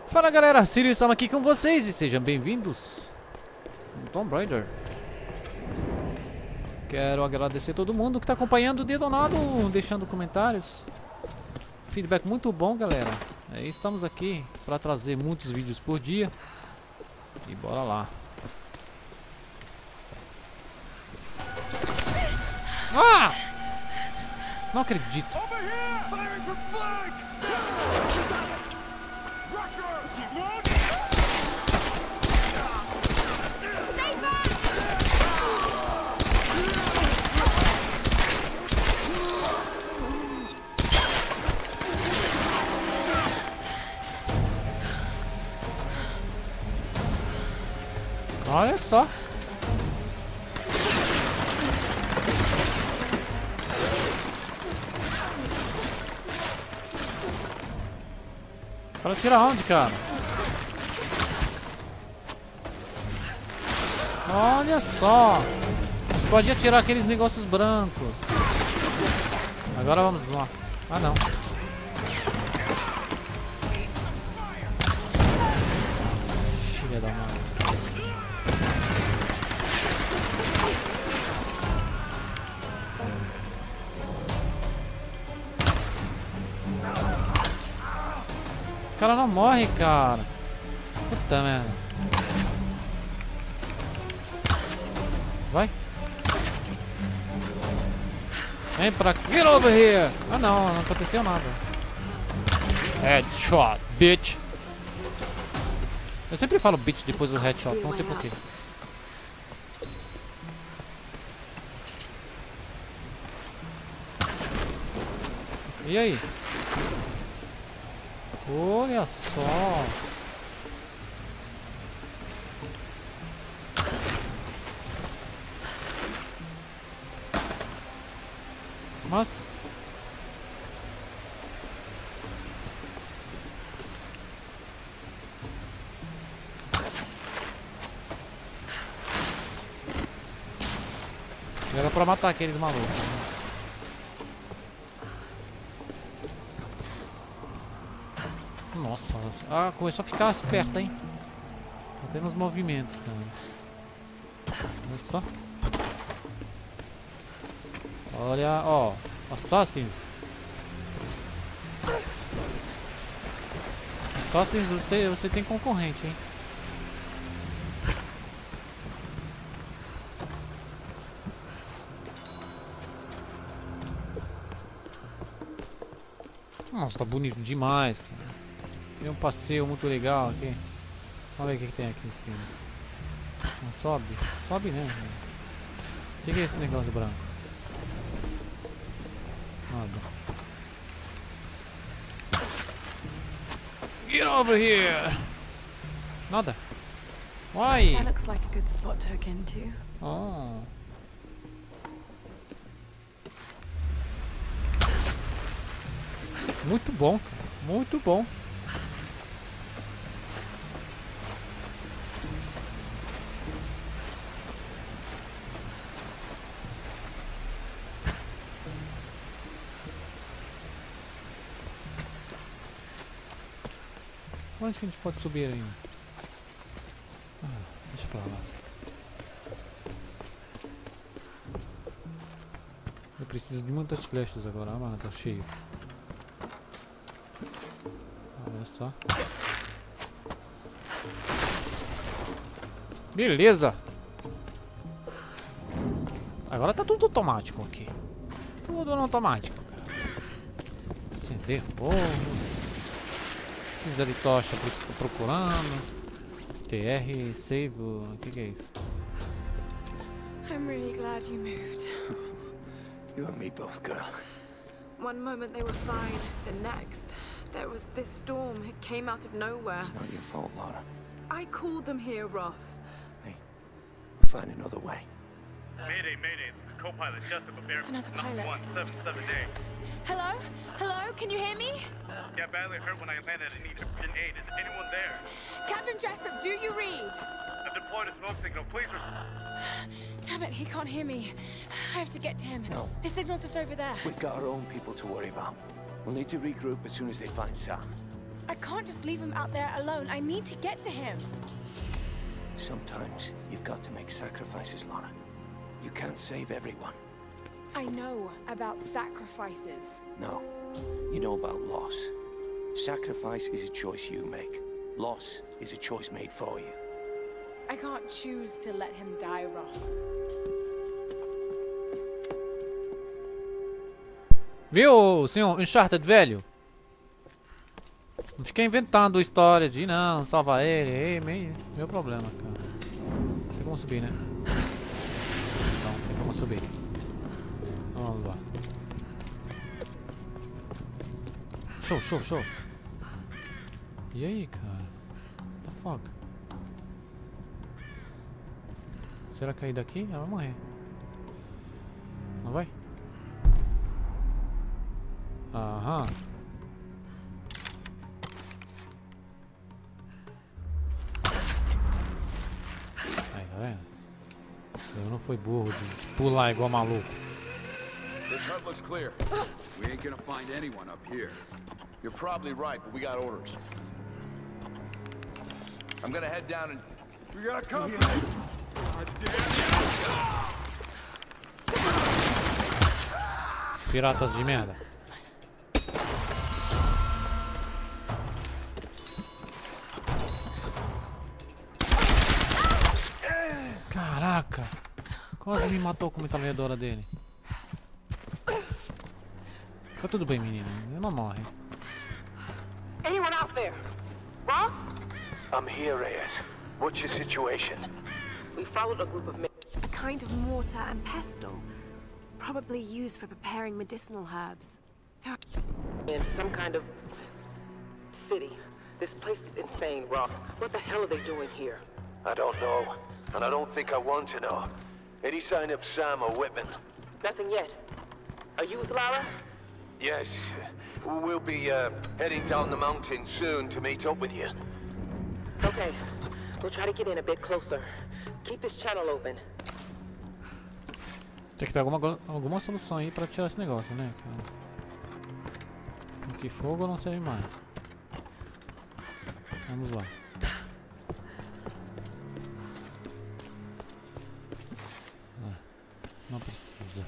Fala galera, Sirius estamos aqui com vocês e sejam bem-vindos no Tomb Raider. Quero agradecer a todo mundo que está acompanhando o Dedonado, deixando comentários. Feedback muito bom, galera. Estamos aqui para trazer muitos vídeos por dia. E bora lá. Ah! Não acredito. Olha só. Para tirar onde, cara? Olha só. A gente pode atirar aqueles negócios brancos. Agora vamos lá. Ah, não. Filha da mãe. O cara não morre, cara. Puta merda. Vai. Vem pra cá. Get over here. Ah, não. Não aconteceu nada. Headshot, bitch. Eu sempre falo bitch depois do headshot. Não sei porquê. E aí? Olha só. Mas era pra matar aqueles malucos. Nossa, ah, começou a ficar esperta, hein? Até nos movimentos, cara. Olha só. Olha, ó. Assassins. Assassins, você tem concorrente, hein? Nossa, tá bonito demais, cara. Tem um passeio muito legal aqui. Olha ver o que tem aqui em cima. Não sobe? Sobe, né? O que é esse negócio branco? Nada. Get over here! Nada. Why? That looks like a good spot to hook into. Oh. Muito bom, cara. Muito bom. Onde que a gente pode subir ainda? Ah, deixa pra lá. Eu preciso de muitas flechas agora. Ah, mano, tá cheio. Olha só. Beleza! Agora tá tudo automático aqui. Tudo no automático, cara. Acender fogo. Precisa de tocha procurando. TR, save. O que é isso? I'm really glad you moved. You and me both, girl. One moment they were fine, the next there was this storm. It came out of nowhere. It's not your fault, Laura. I called them here, Roth. Hey, we'll find another way. Mayday, mayday. This is co-pilot Jessica Bear. Another pilot. 177A. Hello? Hello? Can you hear me? Yeah, badly hurt when I landed and needed urgent aid. Is anyone there? Captain Jessup, do you read? I've deployed a smoke signal. Please Damn it, he can't hear me. I have to get to him. No. His signal's just over there. We've got our own people to worry about. We'll need to regroup as soon as they find Sam. I can't just leave him out there alone. I need to get to him. Sometimes you've got to make sacrifices, Lara. You can't save everyone. I know about sacrifices. No. You know about loss. Sacrifice is a choice you make. Loss is a choice made for you. I can't choose to let him die, Roth. Viu, senhor Uncharted velho? Não fica inventando histórias de não, salva ele, meu problema, cara. Não tem como subir, né? Não, tem como subir. Então, vamos lá. Show. E aí, cara? What the fuck? Se ela cair daqui, ela vai morrer. Não vai? Aham. Aí, tá vendo? Eu não fui burro de pular igual maluco. This hut looks clear. We ain't gonna find anyone up here. You're probably right, but we got orders. I'm gonna head down and... We got company! God damn. Piratas de merda. Caraca! Quase me matou com a metralhadora dele. Tá tudo bem, menina. Eu não morre. Anyone out there? Roth? I'm here, Reyes. What's your situation? We followed a group of men. A kind of mortar and pestle, probably used for preparing medicinal herbs. In some kind of city. This place is insane, Roth. What the hell are they doing here? I don't know, and I don't think I want to know. Any sign of Sam or Whitman? Nothing yet. Are you with Lara? Yes. We'll be heading down the mountain soon to meet up with you. Okay. We'll try to get in a bit closer. Keep this channel open. Tem que ter alguma solução aí pra tirar esse negócio, né, cara? Que fogo não serve mais. Vamos lá. Não precisa.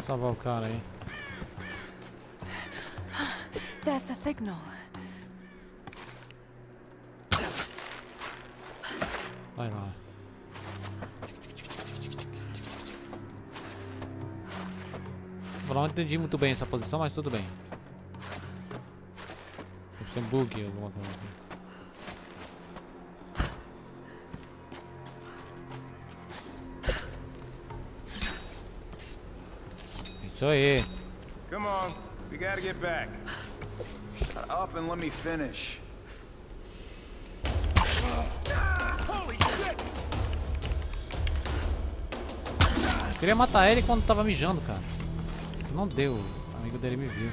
Salvar o cara aí. There's the signal. Vai lá. Eu não entendi muito bem essa posição, mas tudo bem. Deve ser um bug, alguma coisa assim. Isso aí. Come on, we gotta get back. Shut up and let me finish. Holy shit! Eu queria matar ele quando tava mijando, cara. Não deu, o amigo dele me viu.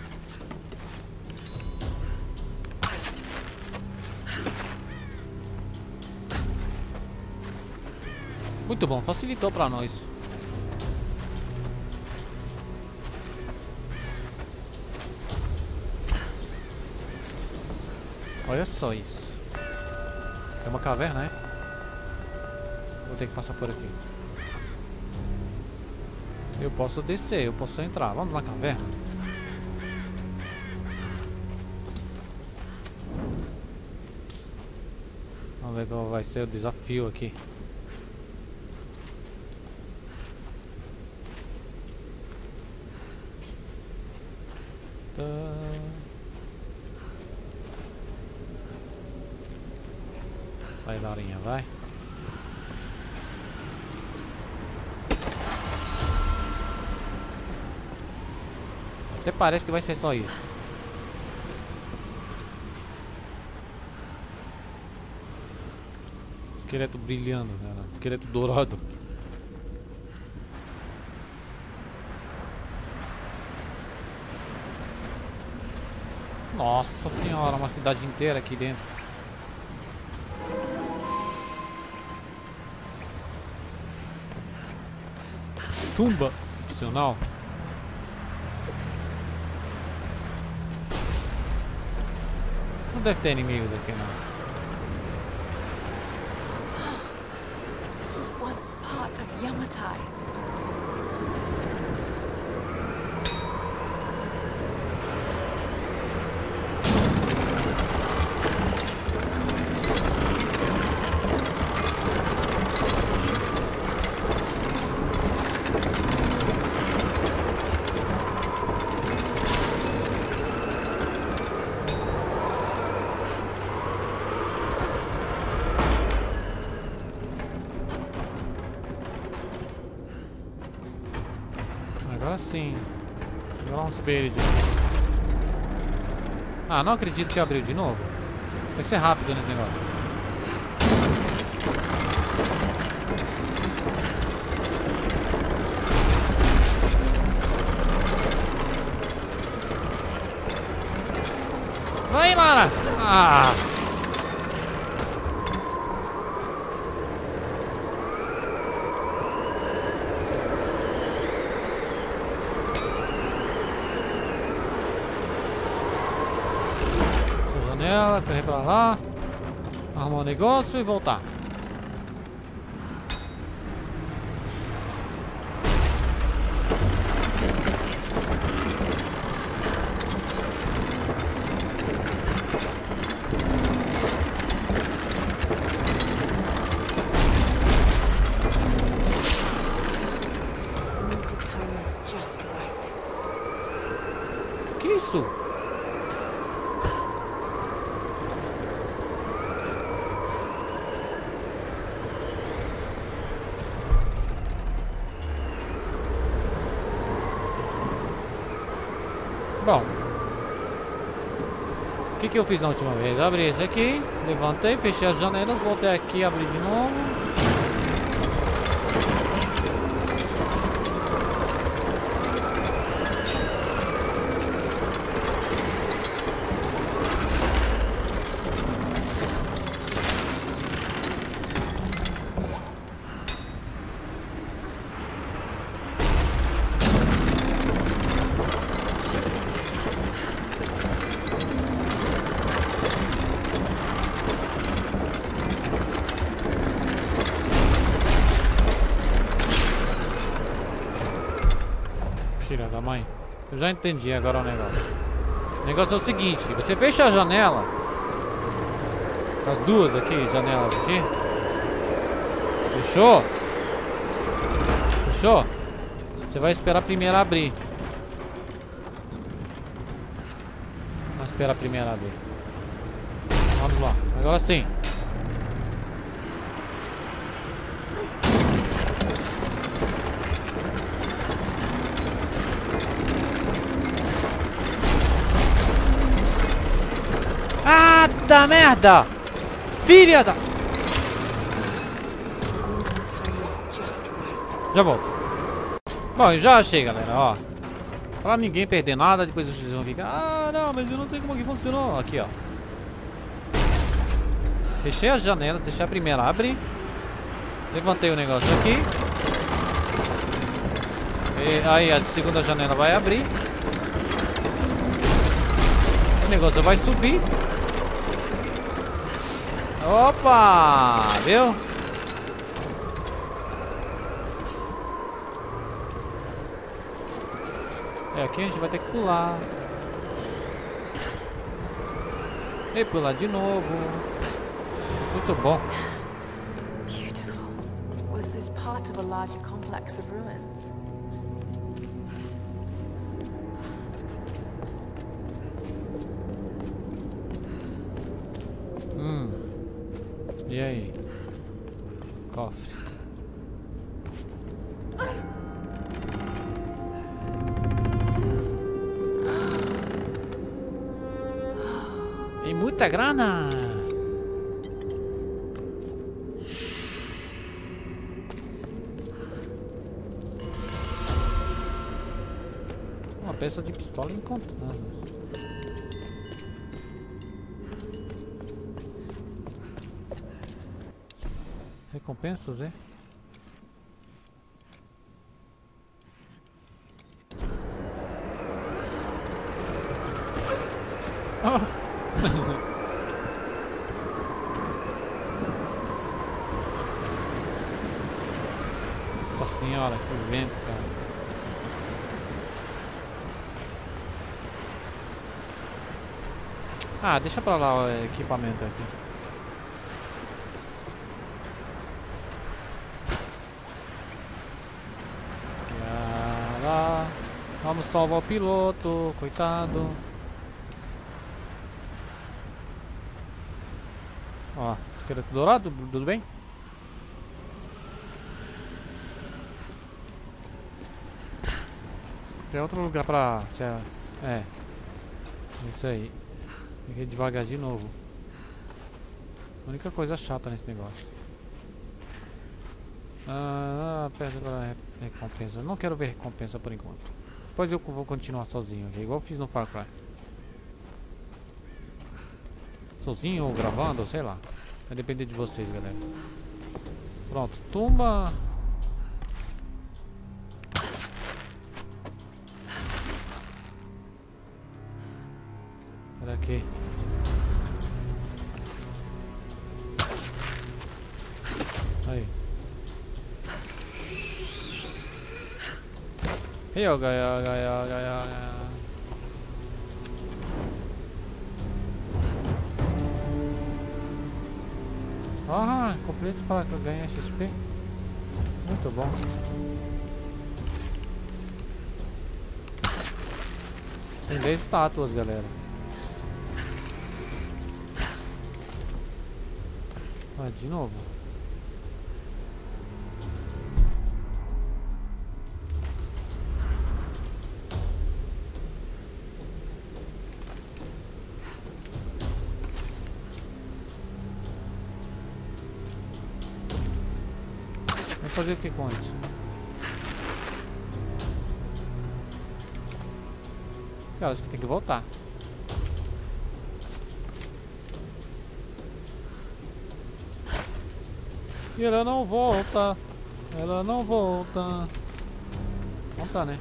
Muito bom, facilitou pra nós. Olha só isso. É uma caverna, é? Vou ter que passar por aqui. Eu posso descer, eu posso entrar. Vamos na caverna? Vamos ver qual vai ser o desafio aqui. Vai, Laurinha, vai. Até parece que vai ser só isso. Esqueleto brilhando, cara. Esqueleto dourado. Nossa senhora, uma cidade inteira aqui dentro. Tumba opcional. Não deve ter inimigos aqui não. This was once part of Yamatai. Agora sim. Agora vamos ver ele de novo. Ah, não acredito que abriu de novo. Tem que ser rápido nesse negócio. Vai, Mara! Ah! Janela, correr pra lá, arrumar um negócio e voltar. The time is just right. Que isso? Bom, o que eu fiz na última vez? Abri esse aqui, levantei, fechei as janelas, voltei aqui, abri de novo. Filha da mãe. Eu já entendi agora o negócio. O negócio é o seguinte, você fecha a janela. As duas aqui, janelas aqui. Fechou? Fechou? Você vai esperar a primeira abrir. Vai esperar a primeira abrir. Vamos lá, agora sim. Ah, da merda! Filha da... Já volto. Bom, eu já achei, galera, ó. Pra ninguém perder nada, depois vocês vão ficar... Ah, não, mas eu não sei como que funcionou. Aqui, ó. Fechei as janelas, deixei a primeira abrir. Levantei o negócio aqui. E aí a segunda janela vai abrir. O negócio vai subir. Opa! Viu? É, aqui a gente vai ter que pular. E pular de novo. Muito bom. Beautiful. Was this part of a larger complex of ruins? E aí? Cofre. E muita grana! Uma peça de pistola encontrada. recompensas, é? Nossa senhora, que vento, cara. Ah, deixa pra lá o equipamento aqui. Lá. Vamos salvar o piloto, coitado. Ó, esqueleto dourado, tudo bem? Tem outro lugar pra... É. Isso aí. Tem que ir devagar de novo. A única coisa chata nesse negócio. Perto da recompensa. Não quero ver recompensa por enquanto. Depois eu vou continuar sozinho, okay? Igual eu fiz no Far Cry. Sozinho ou gravando, ou sei lá. Vai depender de vocês, galera. Pronto, tumba. Olha aqui. Aí. Aí, ó, Gaia. Ah, completo para ganhar XP. Muito bom. Tem 10 estátuas, galera. Ah, de novo. Vai fazer o que com isso? Cara, acho que tem que voltar. E ela não volta. Ela não volta. Não tá, né?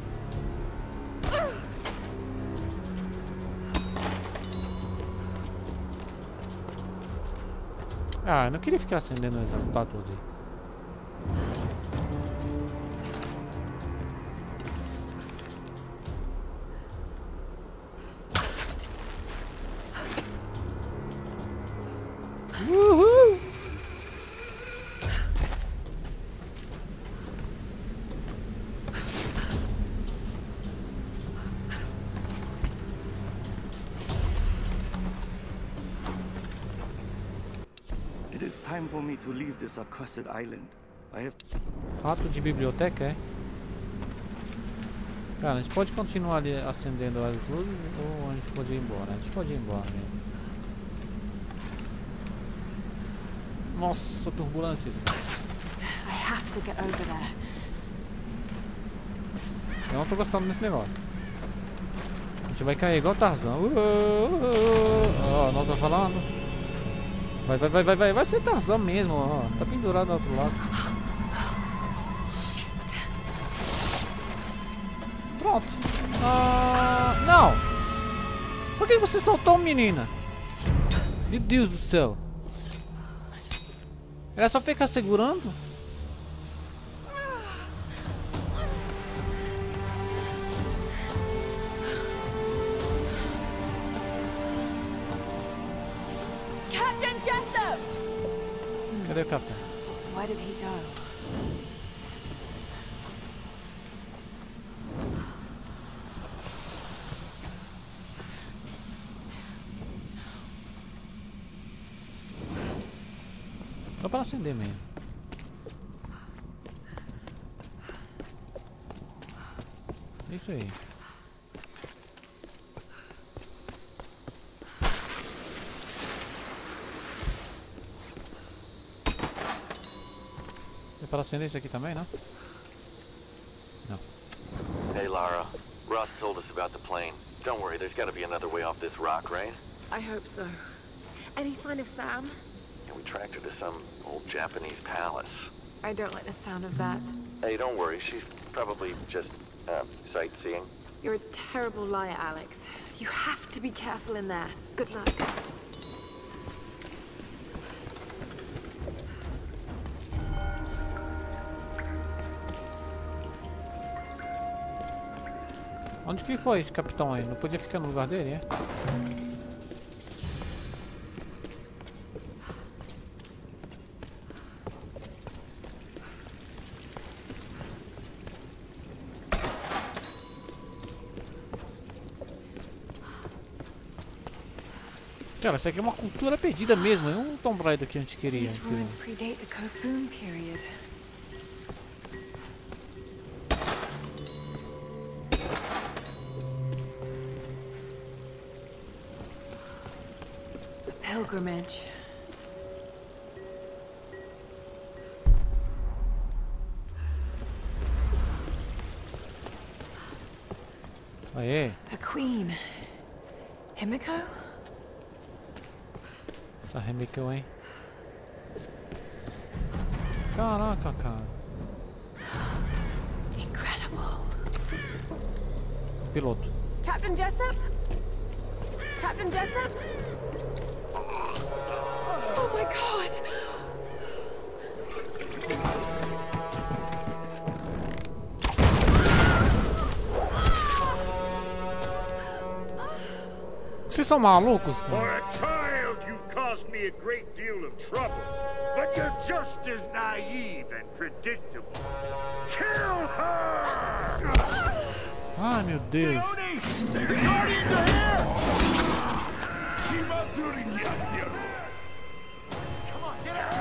Ah, eu não queria ficar acendendo essas estátuas aí. Uhul! It is time for me to leave this accursed island. I have... Rato de biblioteca, é? Cara, a gente pode continuar ali acendendo as luzes ou a gente pode ir embora? A gente pode ir embora mesmo. Nossa, turbulências. I have to get over there. Eu não tô gostando desse negócio. A gente vai cair igual Tarzan. Ó, não tô falando. Vai ser Tarzan mesmo, ó. Tá pendurado do outro lado. Pronto. Não! Por que você soltou, menina? Meu Deus do céu. Era só ficar segurando? Captain Jessup! Cadê o capitão? Where did he go? Só para acender mesmo. É isso aí. É para acender isso aqui também, não? Não. Hey, Lara. Russ told us about the plane. Don't worry, there's got to be another way off this rock, right? I hope so. Any sign of Sam? We tracked her to some old Japanese palace. I don't like the sound of that. Hey, don't worry. She's probably just sightseeing. You're a terrible liar, Alex. You have to be careful in there. Good luck. Onde que foi esse capitão aí? Não podia ficar no lugar dele, é? Cara, isso aqui é uma cultura perdida mesmo. É um Tomb Raider que a gente queria. These ruins predate the Kofun period. A pilgrimage. Aê. A queen. Himiko? Essa Himiko, hein? Caraca, cara. Incredible. Piloto. Captain Jessup? Captain Jessup? Oh my god! Vocês são malucos? For a child, you've caused me a great deal of trouble, but you're just as naive and predictable. Kill her! Ai, meu Deus. The Guardians are here! Come on, get out!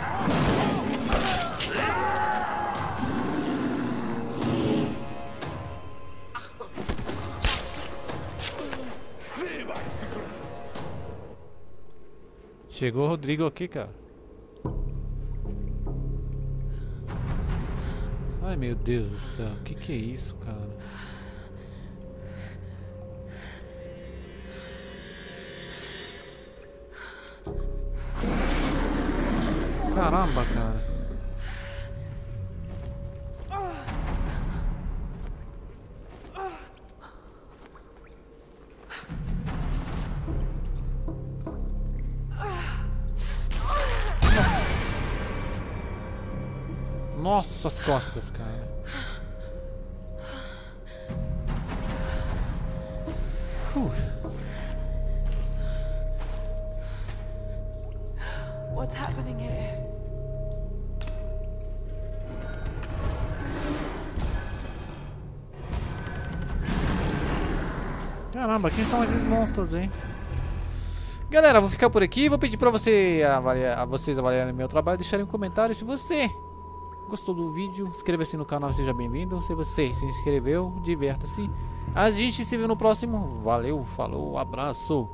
Chegou o Rodrigo aqui, cara. Ai, meu Deus do céu. Que é isso, cara? Caramba, cara. Nossa, as costas, cara. What's happening here? Caramba, quem são esses monstros, hein? Galera, vou ficar por aqui. Vou pedir pra vocês avaliarem meu trabalho, deixarem um comentário. Se você gostou do vídeo, inscreva-se no canal, seja bem-vindo. Se você se inscreveu, divirta-se. A gente se vê no próximo. Valeu, falou, abraço.